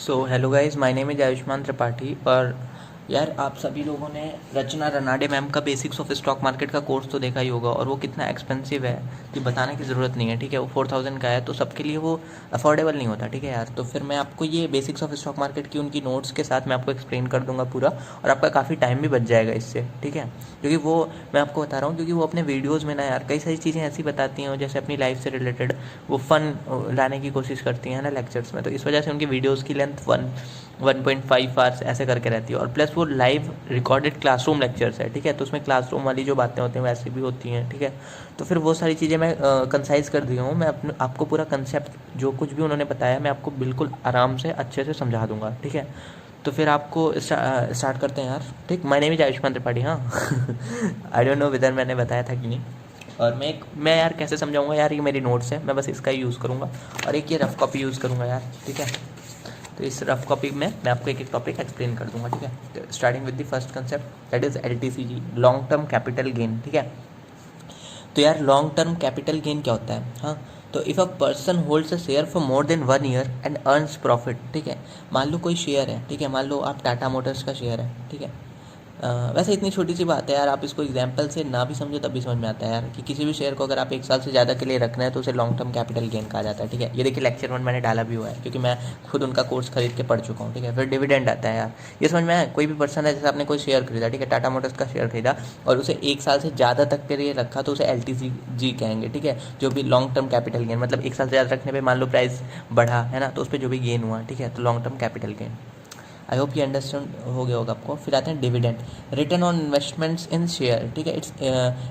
So hello guys, my name is Ayushman Tripathi. और यार, आप सभी लोगों ने रचना रनाडे मैम का बेसिक्स ऑफ स्टॉक मार्केट का कोर्स तो देखा ही होगा, और वो कितना एक्सपेंसिव है कि बताने की ज़रूरत नहीं है। ठीक है, वो 4000 का है, तो सबके लिए वो अफोर्डेबल नहीं होता। ठीक है यार, तो फिर मैं आपको ये बेसिक्स ऑफ स्टॉक मार्केट की उनकी नोट्स के साथ मैं आपको एक्सप्लेन कर दूंगा पूरा, और आपका काफ़ी टाइम भी बच जाएगा इससे। ठीक है, क्योंकि वो मैं आपको बता रहा हूँ क्योंकि वो अपने वीडियोज़ में ना यार कई सारी चीज़ें ऐसी बताती हैं, जैसे अपनी लाइफ से रिलेटेड वो फ़न लाने की कोशिश करती हैं ना लेक्चर्स में, तो इस वजह से उनकी वीडियोज़ की लेंथ 1.5 आवर्स ऐसे करके रहती है। और प्लस वो लाइव रिकॉर्डेड क्लासरूम लेक्चर्स है। ठीक है, तो उसमें क्लासरूम वाली जो बातें होती हैं वैसे भी होती हैं। ठीक है, तो फिर वो सारी चीज़ें मैं कंसाइज कर दिया हूँ। मैं अपने आपको पूरा कंसेप्ट जो कुछ भी उन्होंने बताया मैं आपको बिल्कुल आराम से अच्छे से समझा दूंगा। ठीक है, तो फिर आपको स्टार्ट करते हैं यार। ठीक, my name is Ayushman Tripathi. हाँ आई डोंट नो विदर मैंने बताया था कि नहीं। और मैं यार कैसे समझाऊंगा यार, ये मेरी नोट्स है, मैं बस इसका ही यूज़ करूँगा, और एक ये रफ कॉपी यूज़ करूँगा यार। ठीक है, तो इस रफ कॉपी में मैं आपको एक एक टॉपिक एक्सप्लेन कर दूंगा। ठीक है, तो starting with the first concept, that is LTCG, long term capital gain. ठीक है, तो यार लॉन्ग टर्म कैपिटल गेन क्या होता है? हाँ, तो if a person holds a share for more than 1 year and earns profit. ठीक है, मान लो कोई शेयर है। ठीक है, मान लो आप टाटा मोटर्स का शेयर है। ठीक है, वैसे इतनी छोटी सी बात है यार, आप इसको एग्जाम्पल से ना भी समझो तब भी समझ में आता है यार, कि किसी भी शेयर को अगर आप 1 साल से ज़्यादा के लिए रखना है तो उसे लॉन्ग टर्म कैपिटल गेन कहा जाता है। ठीक है, ये देखिए लेक्चर 1 मैंने डाला भी हुआ है, क्योंकि मैं खुद उनका कोर्स खरीद के पढ़ चुका हूँ। ठीक है, फिर डिविडेंड आता है यार, ये समझ में आया? कोई भी पर्सन है, जैसे आपने कोई शेयर खरीदा, ठीक है, टाटा मोटर्स का शेयर खरीदा और उसे 1 साल से ज़्यादा तक के लिए रखा तो उसे LTCG कहेंगे। ठीक है, जो भी लॉन्ग टर्म कैपिटल गेन, मतलब 1 साल से ज़्यादा रखने पर मान लो प्राइस बढ़ा है ना, तो उस पर जो भी गेन हुआ, ठीक है, तो long term capital gain. I hope ये अंडरस्टैंड हो गया होगा आपको। फिर आते हैं dividend, return on investments in share. ठीक है,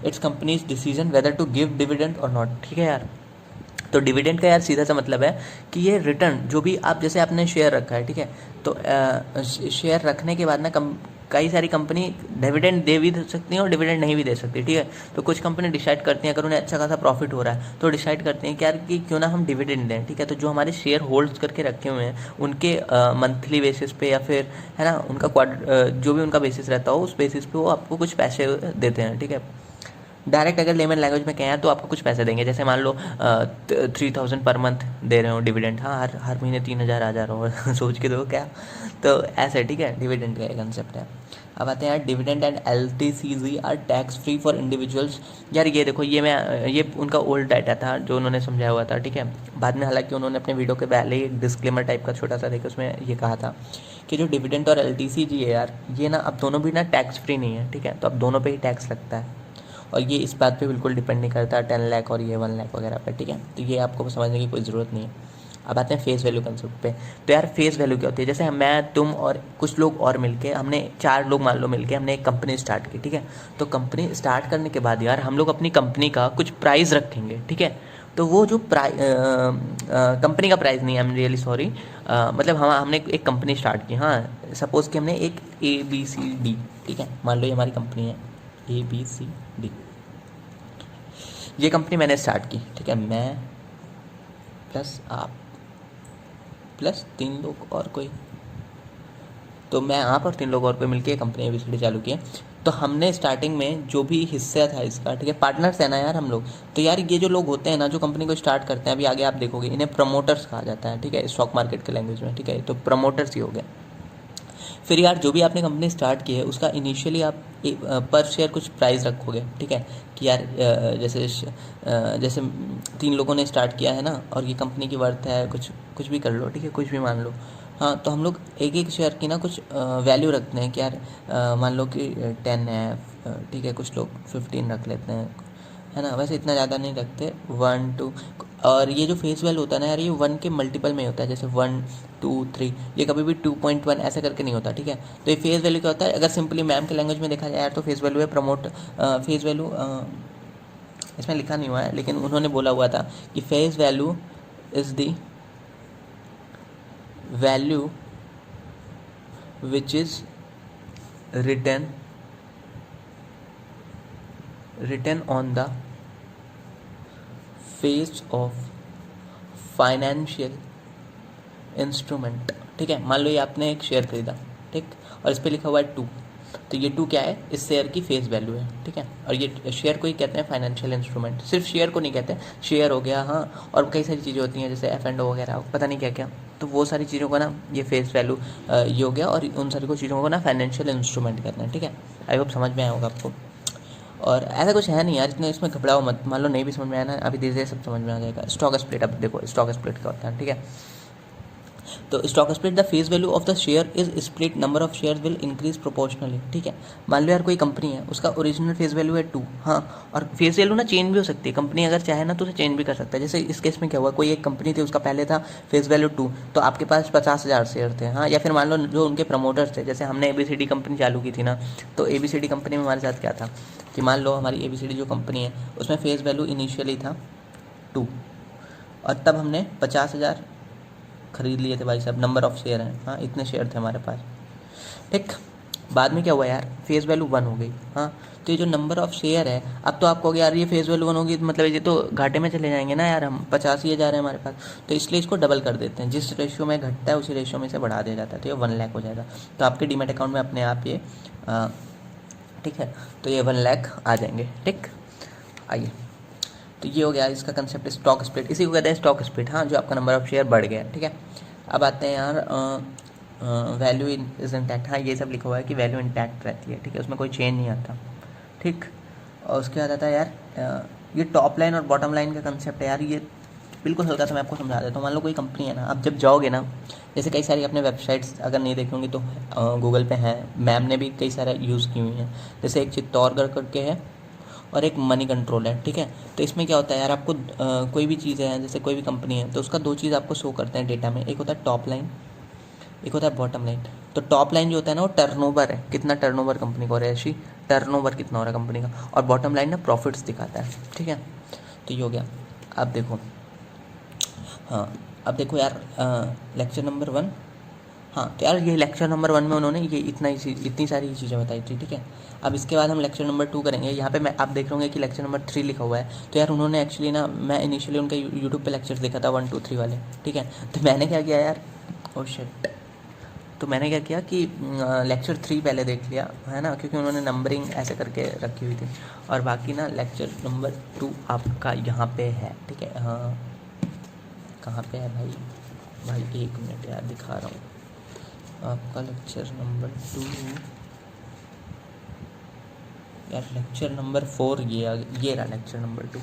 it's companies decision whether to give dividend और नॉट। ठीक है यार, तो डिविडेंड का यार सीधा सा मतलब है कि ये रिटर्न जो भी आप, जैसे आपने शेयर रखा है। ठीक है, तो शेयर रखने के बाद ना कई सारी कंपनी डिविडेंड दे भी सकती हैं और डिविडेंड नहीं भी दे सकती। ठीक है, तो कुछ कंपनी डिसाइड करती हैं, अगर उन्हें अच्छा खासा प्रॉफिट हो रहा है तो डिसाइड करते हैं कि यार कि क्यों ना हम डिविडेंड दें। ठीक है, तो जो हमारे शेयर होल्ड्स करके रखे हुए हैं उनके मंथली बेसिस पे, या फिर है ना उनका जो भी उनका बेसिस रहता हो उस बेसिस पे वो आपको कुछ पैसे देते हैं। ठीक है, डायरेक्ट अगर लेमन लैंग्वेज में कहें तो आपको कुछ पैसे देंगे, जैसे मान लो 3000 पर मंथ दे रहे हो डिविडेंड। हाँ, हर हर महीने 3000 आ जा रहा हो सोच के दो क्या, तो ऐसे। ठीक है, डिविडेंड का एक कंसेप्ट है। अब आते हैं dividend and LTCG are tax free for individuals. यार ये देखो, ये उनका ओल्ड डाटा था जो उन्होंने समझाया हुआ था। ठीक है, बाद में हालांकि उन्होंने अपने वीडियो के पहले ही डिस्क्लेमर टाइप का छोटा सा देखे, उसमें ये कहा था कि जो डिविडेंड और LTCG है यार, ये ना अब दोनों भी ना टैक्स फ्री नहीं है। ठीक है, तो अब दोनों पे ही टैक्स लगता है, और ये इस बात पे बिल्कुल डिपेंड नहीं करता 10 लाख और ये 1 लाख वगैरह पे। ठीक है, तो ये आपको समझने की कोई ज़रूरत नहीं है। अब आते हैं फेस वैल्यू कंसेप्ट पे। तो यार फेस वैल्यू क्या होती है? जैसे मैं, तुम और कुछ लोग और मिलके, हमने 4 लोग मान लो मिलके हमने एक कंपनी स्टार्ट की। ठीक है, तो कंपनी स्टार्ट करने के बाद यार हम लोग अपनी कंपनी का कुछ प्राइस रखेंगे। ठीक है, तो वो जो कंपनी का प्राइस नहीं, आई एम रियली सॉरी, मतलब हमने एक कंपनी स्टार्ट की। हाँ, सपोज़ कि हमने एक ABCD, ठीक है, मान लो ये हमारी कंपनी है ABCD, ये कंपनी मैंने स्टार्ट की। ठीक है, मैं प्लस आप प्लस 3 लोग और कोई, तो मैं, आप और 3 लोग और कोई मिलकर ये कंपनी ABCD चालू की है। तो हमने स्टार्टिंग में जो भी हिस्सा था इसका, ठीक है, पार्टनर्स है ना यार हम लोग, तो यार ये जो लोग होते हैं ना जो कंपनी को स्टार्ट करते हैं, अभी आगे आप देखोगे इन्हें प्रमोटर्स कहा जाता है। ठीक है, स्टॉक मार्केट के लैंग्वेज में। ठीक है, तो प्रमोटर्स ही हो गए। फिर यार जो भी आपने कंपनी स्टार्ट की है उसका इनिशियली आप पर शेयर कुछ प्राइस रखोगे। ठीक है, कि यार जैसे 3 लोगों ने स्टार्ट किया है ना, और ये कंपनी की वर्थ है कुछ कुछ भी कर लो। ठीक है, कुछ भी मान लो। हाँ, तो हम लोग एक एक शेयर की ना कुछ वैल्यू रखते हैं कि यार मान लो कि 10 है। ठीक है, कुछ लोग 15 रख लेते हैं, है ना, वैसे इतना ज़्यादा नहीं रखते, 1 2। और ये जो फेस वैल्यू होता है ना यार, ये 1 के मल्टीपल में होता है, जैसे 1 2 3, ये कभी भी 2.1 ऐसे करके नहीं होता। ठीक है, तो ये फेस वैल्यू क्या होता है? अगर सिंपली मैम के लैंग्वेज में देखा जाए यार, तो फेस वैल्यू है फेस वैल्यू, इसमें लिखा नहीं हुआ है लेकिन उन्होंने बोला हुआ था कि face value is the value which is written on the face of financial instrument. ठीक है, मान लो ये आपने एक शेयर खरीदा, ठीक, और इस पर लिखा हुआ है 2, तो ये 2 क्या है? इस शेयर की फेस वैल्यू है। ठीक है, और ये शेयर को ही कहते हैं फाइनेंशियल इंस्ट्रूमेंट। सिर्फ शेयर को नहीं कहते, शेयर हो गया, हाँ, और कई सारी चीज़ें होती हैं जैसे F&O वगैरह, पता नहीं क्या क्या। तो वो सारी चीज़ों को ना ये फेस वैल्यू ये हो गया, और उन सारी को चीज़ों को ना फाइनेंशियल इंस्ट्रूमेंट करना है, ठीक है। आई होप समझ में आया होगा आपको। और ऐसा कुछ है नहीं यार, इतने इसमें घबराओ मत, मान लो नहीं भी समझ में आया ना, अभी धीरे धीरे सब समझ में आ जाएगा। स्टॉक स्प्लिट, अब देखो स्टॉक स्प्लिट क्या होता है, ठीक है। तो stock split, the face value of the share is split, number of share will increase proportionally, ठीक है। मान लो यार कोई कंपनी है, उसका ओरिजिनल फेस वैल्यू है 2, हाँ, और फेस वैल्यू ना चेंज भी हो सकती है, कंपनी अगर चाहे ना तो उसे चेंज भी कर सकता है। जैसे इस केस में क्या हुआ, कोई एक कंपनी थी, उसका पहले था फेस वैल्यू 2, तो आपके पास 50,000 शेयर थे, हाँ, या फिर मान लो जो उनके प्रमोटर्स थे, जैसे हमने ABCD कंपनी चालू की थी ना, तो ABCD कंपनी में हमारे साथ क्या था कि मान लो हमारी ABCD जो कंपनी है उसमें फेस वैल्यू इनिशियली था 2, और तब हमने 50,000 खरीद लिए थे भाई साहब, नंबर ऑफ शेयर हैं, हाँ, इतने शेयर थे हमारे पास, ठीक। बाद में क्या हुआ यार, फेस वैल्यू 1 हो गई, हाँ, तो ये जो नंबर ऑफ शेयर है, अब तो आप कहोगे यार ये फेस वैल्यू 1 होगी, मतलब ये तो घाटे में चले जाएंगे ना यार, हम 50 ही जा रहे हैं हमारे पास, तो इसलिए इसको डबल कर देते हैं, जिस रेशियो में घटता है उसी रेशियो में से बढ़ा दिया जाता है, तो ये 1 लाख हो जाएगा। तो आपके डीमैट अकाउंट में अपने आप ये ठीक है, तो ये 1 लाख आ जाएंगे, ठीक। आइए, तो ये हो गया इसका कंसेप्ट स्टॉक स्प्लिट, इसी को कहते हैं स्टॉक स्प्लिट, हाँ, जो आपका नंबर ऑफ शेयर बढ़ गया, ठीक है। अब आते हैं यार वैल्यू इज इंटैक्ट, हाँ, ये सब लिखा हुआ है कि वैल्यू इंटैक्ट रहती है, ठीक है, उसमें कोई चेंज नहीं आता, ठीक। और उसके बाद आता है यार ये टॉप लाइन और बॉटम लाइन का कंसेप्ट है यार, ये बिल्कुल हल्का सा मैं आपको समझा देता हूँ। मान लो कोई कंपनी है ना, आप जब जाओगे ना, जैसे कई सारी अपने वेबसाइट्स अगर नहीं देखी होंगी तो गूगल पे हैं, मैम ने भी कई सारा यूज़ की हुई हैं, जैसे एक चित्तौड़गढ़ करके है और एक मनी कंट्रोल है, ठीक है। तो इसमें क्या होता है यार, आपको कोई भी चीज़ है, जैसे कोई भी कंपनी है, तो उसका 2 चीज़ आपको शो करते हैं डेटा में, एक होता है टॉप लाइन, एक होता है बॉटम लाइन। तो टॉप लाइन जो होता है ना, वो टर्नओवर है, कितना टर्नओवर कंपनी को हो रहा है, ऐसी टर्नओवर कितना हो रहा है कंपनी का, और बॉटम लाइन ना प्रॉफिट्स दिखाता है, ठीक है। तो ये हो गया। अब देखो, हाँ, अब देखो यार लेक्चर नंबर 1, हाँ, तो यार ये लेक्चर नंबर 1 में उन्होंने ये इतनी सारी चीज़ें बताई थी, ठीक है। अब इसके बाद हम लेक्चर नंबर 2 करेंगे। यहाँ पे मैं आप देख रहे होंगे कि लेक्चर नंबर 3 लिखा हुआ है, तो यार उन्होंने एक्चुअली ना, मैं इनिशियली उनका यूट्यूब पे लेक्चर देखा था 1 2 3 वाले, ठीक है। तो मैंने क्या किया यार, ओ शिट, तो मैंने क्या किया कि लेक्चर 3 पहले देख लिया, है ना, क्योंकि उन्होंने नंबरिंग ऐसे करके रखी हुई थी, और बाकी ना लेक्चर नंबर 2 आपका यहाँ पे है, ठीक है। हाँ, कहाँ पे है भाई, भाई 1 मिनट यार, दिखा रहा हूँ आपका लेक्चर नंबर 2, यार लेक्चर नंबर 4 ये रहा लेक्चर नंबर 2,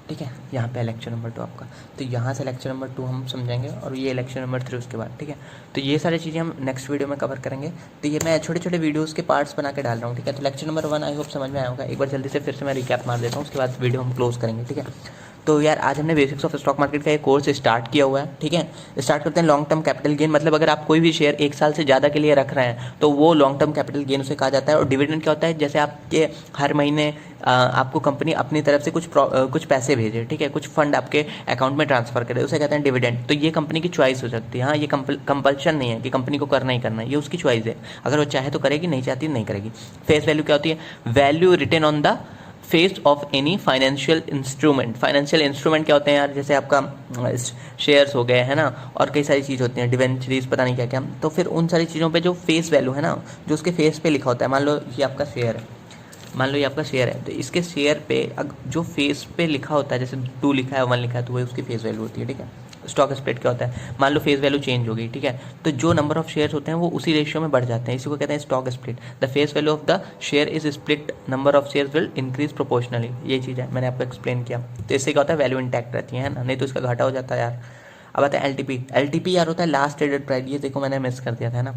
ठीक है। यहाँ पे लेक्चर नंबर 2 आपका, तो यहाँ से लेक्चर नंबर 2 हम समझेंगे, और ये लेक्चर नंबर 3 उसके बाद, ठीक है। तो ये सारी चीज़ें हम नेक्स्ट वीडियो में कवर करेंगे। तो ये मैं छोटे छोटे वीडियोस के पार्ट्स बना के डाल रहा हूँ, ठीक है। तो लेक्चर नंबर 1 आई होप समझ में आया होगा, एक बार जल्दी से फिर से मैं रिकैप मार देता हूँ, उसके बाद वीडियो हम क्लोज करेंगे, ठीक है। तो यार आज हमने बेसिक्स ऑफ स्टॉक मार्केट का एक कोर्स स्टार्ट किया हुआ है, ठीक है। स्टार्ट करते हैं लॉन्ग टर्म कैपिटल गेन, मतलब अगर आप कोई भी शेयर 1 साल से ज़्यादा के लिए रख रहे हैं तो वो लॉन्ग टर्म कैपिटल गेन उसे कहा जाता है। और डिविडेंड क्या होता है, जैसे आपके हर महीने आपको कंपनी अपनी तरफ से कुछ पैसे भेजे, ठीक है, कुछ फंड आपके अकाउंट में ट्रांसफर करे, उसे कहते हैं डिविडेंड। तो ये कंपनी की चॉइस हो सकती है, हाँ, ये कंपल्शन नहीं है कि कंपनी को करना ही करना है, ये उसकी चॉइस है, अगर वो चाहे तो करेगी, नहीं चाहती नहीं करेगी। फेस वैल्यू क्या होती है, value written on the face of any financial instrument. Financial instrument क्या होते हैं यार, जैसे आपका शेयर्स हो गए, है ना, और कई सारी चीज़ होती हैं, डिवेंचरीज, पता नहीं क्या क्या। तो फिर उन सारी चीज़ों पे जो फेस वैल्यू है ना, जो उसके फेस पे लिखा होता है, मान लो ये आपका शेयर है, मान लो ये आपका शेयर है, तो इसके शेयर पे जो फेस पे लिखा होता है, जैसे 2 लिखा है 1 लिखा है, तो वही उसकी फेस वैल्यू होती है, ठीक है। स्टॉक स्प्लिट क्या होता है, मान लो फेस वैल्यू चेंज हो गई, ठीक है, तो जो नंबर ऑफ शेयर्स होते हैं वो उसी रेशियो में बढ़ जाते हैं, इसी को कहते हैं stock split. The face value of the share is split, number of shares will increase proportionally, ये चीज़ है, मैंने आपको एक्सप्लेन किया। तो इससे क्या होता है, वैल्यू इंटैक्ट रहती है ना, नहीं तो इसका घाटा हो जाता है यार। अब आता है LTP। LTP यार होता है लास्ट ट्रेडेड प्राइस, ये देखो मैंने मिस कर दिया था ना,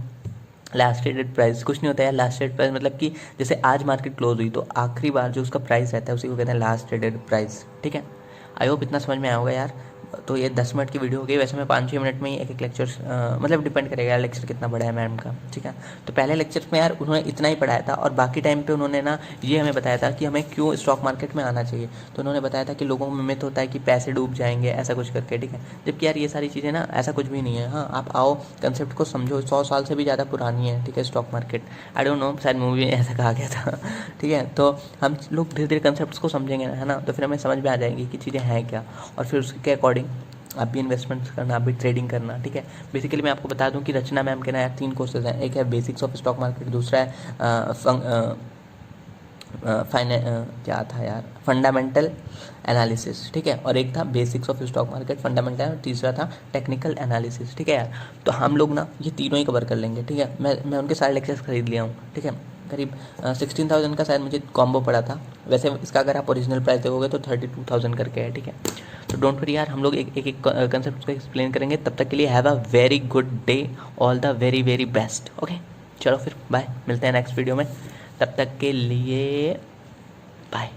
लास्ट ट्रेडेड प्राइस कुछ नहीं होता है। लास्ट ट्रेडेड प्राइस मतलब कि जैसे आज मार्केट क्लोज हुई तो आखिरी बार जो उसका प्राइस रहता है उसी को कहते हैं लास्ट ट्रेडेड प्राइस, ठीक है। आई होप इतना समझ में आया होगा यार। तो ये 10 मिनट की वीडियो हो गई, वैसे मैं 5-6 मिनट में ही एक लेक्चर, मतलब डिपेंड करेगा यार लेक्चर कितना बड़ा है मैम का, ठीक है। तो पहले लेक्चर में यार उन्होंने इतना ही पढ़ाया था, और बाकी टाइम पे उन्होंने ना ये हमें बताया था कि हमें क्यों स्टॉक मार्केट में आना चाहिए। तो उन्होंने बताया था कि लोगों में मिथ होता है कि पैसे डूब जाएंगे, ऐसा कुछ करके, ठीक है। जबकि यार ये सारी चीज़ें ना, ऐसा कुछ भी नहीं है, हाँ, आप आओ, कंसेप्ट को समझो, 100 साल से भी ज़्यादा पुरानी है, ठीक है, stock market. I don't know, शायद मूवी में ऐसा कहा गया था, ठीक है। तो हम लोग धीरे धीरे कंसेप्ट को समझेंगे, है ना, तो फिर हमें समझ में आ जाएगी कि चीज़ें हैं क्या, और फिर उसके अकॉर्डिंग आप भी इन्वेस्टमेंट्स करना, आप भी ट्रेडिंग करना, ठीक है। बेसिकली मैं आपको बता दूं कि रचना मैम के ना यार 3 कोर्सेज हैं, एक है बेसिक्स ऑफ स्टॉक मार्केट, दूसरा है क्या था यार, फंडामेंटल एनालिसिस, ठीक है, और एक था basics of stock market fundamental, और तीसरा था टेक्निकल एनालिसिस, ठीक है यार। तो हम लोग ना ये तीनों ही कवर कर लेंगे, ठीक है। मैं उनके सारे लेक्चर्स खरीद लिया हूँ, ठीक है। करीब 16,000 का शायद मुझे कॉम्बो पड़ा था। वैसे इसका अगर आप ओरिजिनल प्राइस देखोगे तो 32,000 करके है, ठीक है। तो डोंट वरी यार, हम लोग एक एक कंसेप्ट को एक्सप्लेन करेंगे। तब तक के लिए have a very good day, all the very very best. Okay, चलो फिर बाय, मिलते हैं नेक्स्ट वीडियो में। तब तक के लिए बाय।